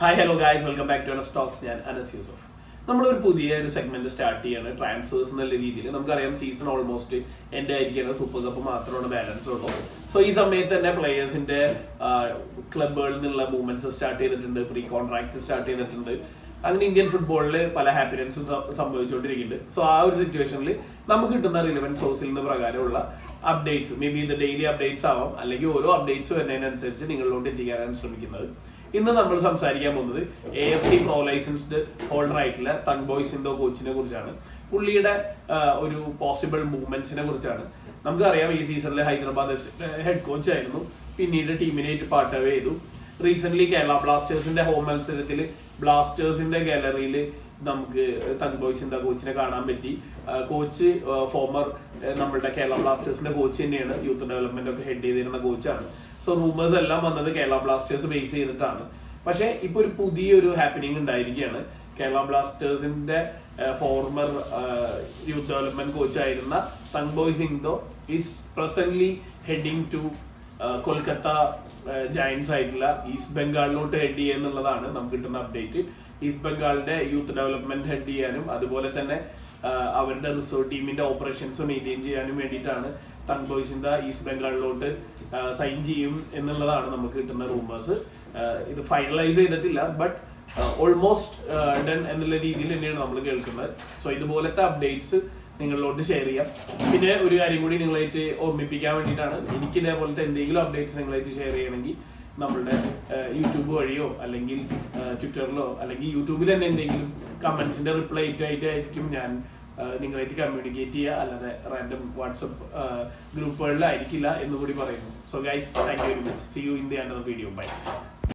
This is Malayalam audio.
Hi hello guys, welcome back to stocks. ഞാൻ അനസ് യൂസഫ്. നമ്മളൊരു പുതിയ സെഗ്മെന്റ് സ്റ്റാർട്ട് ചെയ്യാണ്, ട്രാൻസ്ഫേഴ്സ് എന്നുള്ള രീതിയിൽ. നമുക്കറിയാം സീസൺ ഓൾമോസ്റ്റ് എൻ്റെ ആയിരിക്കുകയാണ്, സൂപ്പർ കപ്പ് മാത്രമാണ് ബാലൻസ് ഉള്ളൂ. സോ ഈ സമയത്ത് തന്നെ പ്ലേയേഴ്സിന്റെ ക്ലബുകളിൽ നിന്നുള്ള മൂവ്മെന്റ്സ് സ്റ്റാർട്ട് ചെയ്തിട്ടുണ്ട്, പ്രീ കോൺട്രാക്ട് സ്റ്റാർട്ട് ചെയ്തിട്ടുണ്ട്. അങ്ങനെ ഇന്ത്യൻ ഫുട്ബോളിൽ പല ഹാപ്പിനെസ്സും സംഭവിച്ചുകൊണ്ടിരിക്കുന്നുണ്ട്. സോ ആ ഒരു സിറ്റുവേഷനിൽ നമുക്ക് കിട്ടുന്ന റിലവൻറ്റ് സോഴ്സിൽ നിന്ന് പ്രകാരമുള്ള അപ്ഡേറ്റ്സ്, മേ ബി ഇത് ഡെയിലി അപ്ഡേറ്റ്സ് ആവാം, അല്ലെങ്കിൽ ഓരോ അപ്ഡേറ്റ്സ് വരുന്നതിനനുസരിച്ച് നിങ്ങളിലോട്ട് എത്തിക്കാനാണ് ശ്രമിക്കുന്നത്. ഇന്ന് നമ്മൾ സംസാരിക്കാൻ പോകുന്നത് AFC പ്രോ ലൈസൻസ്ഡ് ഹോൾഡർ ആയിട്ടുള്ള തങ്ബോയ് സിന്തോ കോച്ചിനെ കുറിച്ചാണ്. പുള്ളിയുടെ ഒരു പോസിബിൾ മൂവ്മെന്റ്സിനെ കുറിച്ചാണ്. നമുക്കറിയാം ഈ സീസണിൽ ഹൈദരാബാദ് ഹെഡ് കോച്ച് ആയിരുന്നു, പിന്നീട് ടീമിനായിട്ട് പാർട്ട് അവേ ചെയ്തു. റീസെന്റ് കേരള ബ്ലാസ്റ്റേഴ്സിന്റെ ഹോം മത്സരത്തിൽ ബ്ലാസ്റ്റേഴ്സിന്റെ ഗാലറിയിൽ നമുക്ക് തങ്ബോയ് സിന്തോ കോച്ചിനെ കാണാൻ പറ്റി. കോച്ച് ഫോമർ നമ്മളുടെ കേരള ബ്ലാസ്റ്റേഴ്സിന്റെ കോച്ച് തന്നെയാണ്, യൂത്ത് ഡെവലപ്മെന്റ് ഒക്കെ ഹെഡ് ചെയ്തിരുന്ന കോച്ചാണ്. സോ റൂമേഴ്സ് എല്ലാം വന്നത് കേരള ബ്ലാസ്റ്റേഴ്സ് ബേസ് ചെയ്തിട്ടാണ്. പക്ഷെ ഇപ്പൊ ഒരു പുതിയൊരു ഹാപ്പനിങ് ഉണ്ടായിരിക്കുകയാണ്. കേരള ബ്ലാസ്റ്റേഴ്സിന്റെ ഫോർമർ യൂത്ത് ഡെവലപ്മെന്റ് കോച്ച് ആയിരുന്ന Thangboi Singto is presently heading to Kolkata giants ആയിട്ടുള്ള ഈസ്റ്റ് ബംഗാളിലോട്ട് ഹെഡ് ചെയ്യുക എന്നുള്ളതാണ് നമുക്ക് കിട്ടുന്ന അപ്ഡേറ്റ്. ഈസ്റ്റ് ബംഗാളിന്റെ യൂത്ത് ഡെവലപ്മെന്റ് ഹെഡ് ചെയ്യാനും അതുപോലെ തന്നെ അവരുടെ റിസോർട്ട് ടീമിന്റെ ഓപ്പറേഷൻസ് മെയിൻറ്റെയിൻ ചെയ്യാനും വേണ്ടിയിട്ടാണ് തങ്ബോയ് സിന്തോ ഈസ്റ്റ് ബംഗാളിലോട്ട് സൈൻ ചെയ്യും എന്നുള്ളതാണ് നമുക്ക് കിട്ടുന്ന റൂമേഴ്സ്. ഇത് ഫൈനലൈസ് ചെയ്തിട്ടില്ല, ബട്ട് ഓൾമോസ്റ്റ് ഡൺ എന്നുള്ള രീതിയിൽ തന്നെയാണ് നമ്മൾ കേൾക്കുന്നത്. സോ ഇതുപോലത്തെ അപ്ഡേറ്റ്സ് നിങ്ങളിലോട്ട് ഷെയർ ചെയ്യാം. പിന്നെ ഒരു കാര്യം കൂടി നിങ്ങളായിട്ട് ഓർമ്മിപ്പിക്കാൻ വേണ്ടിയിട്ടാണ്, എനിക്ക് ഇതേപോലത്തെ എന്തെങ്കിലും അപ്ഡേറ്റ്സ് നിങ്ങളായിട്ട് ഷെയർ ചെയ്യണമെങ്കിൽ നമ്മളുടെ യൂട്യൂബ് വഴിയോ അല്ലെങ്കിൽ ട്വിറ്ററിലോ അല്ലെങ്കിൽ യൂട്യൂബിൽ തന്നെ എന്തെങ്കിലും കമന്റ്സിന്റെ റിപ്ലൈ ആയിട്ടായിരിക്കും ഞാൻ നിങ്ങളായിട്ട് കമ്മ്യൂണിക്കേറ്റ് ചെയ്യുക, അല്ലാതെ റാൻഡം വാട്സപ്പ് ഗ്രൂപ്പുകളിലായിരിക്കില്ല എന്ന് കൂടി പറയുന്നു. So guys, thank you very much. See you in the end of the video. By.